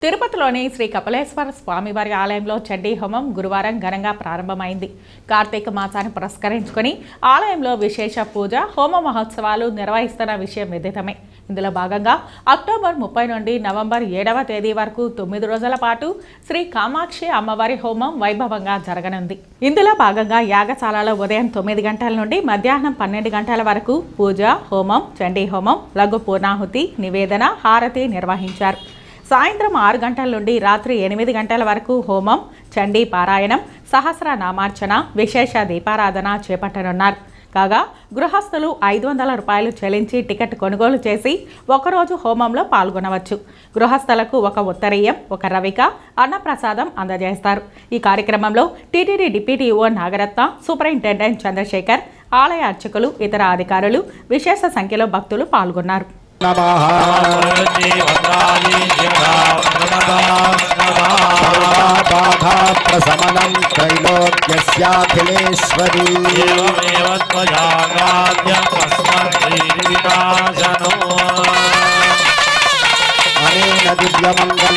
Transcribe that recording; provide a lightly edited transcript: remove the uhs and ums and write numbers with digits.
తిరుపతిలోని శ్రీ కపిలేశ్వర స్వామివారి ఆలయంలో చండీ హోమం గురువారం ఘనంగా ప్రారంభమైంది. కార్తీక మాసాన్ని పురస్కరించుకొని ఆలయంలో విశేష పూజ, హోమ మహోత్సవాలు నిర్వహిస్తున్న విషయం విదితమే. ఇందులో భాగంగా అక్టోబర్ 30 నుండి నవంబర్ 7వ తేదీ వరకు 9 రోజుల పాటు శ్రీ కామాక్షి అమ్మవారి హోమం వైభవంగా జరగనుంది. ఇందులో భాగంగా యాగశాలలో ఉదయం 9 గంటల నుండి మధ్యాహ్నం 12 గంటల వరకు పూజ, హోమం, చండీ హోమం, లఘు పూర్ణాహుతి, నివేదన, హారతి నిర్వహించారు. సాయంత్రం 6 గంటల నుండి రాత్రి 8 గంటల వరకు హోమం, చండీ పారాయణం, సహస్రనామార్చన, విశేష దీపారాధన చేపట్టనున్నారు. కాగా గృహస్థులు 500 రూపాయలు చెల్లించి టికెట్ కొనుగోలు చేసి ఒకరోజు హోమంలో పాల్గొనవచ్చు. గృహస్థులకు ఒక ఉత్తరీయం, ఒక రవిక, అన్నప్రసాదం అందజేస్తారు. ఈ కార్యక్రమంలో TTD deputy EO Nagaratna, superintendent Chandrasekhar, ఆలయ అర్చకులు, ఇతర అధికారులు, విశేష సంఖ్యలో భక్తులు పాల్గొన్నారు. ప్రశమనం త్రైలోక్యస్యాఖిలేశ్వరీ అనేన దివ్యమంగళ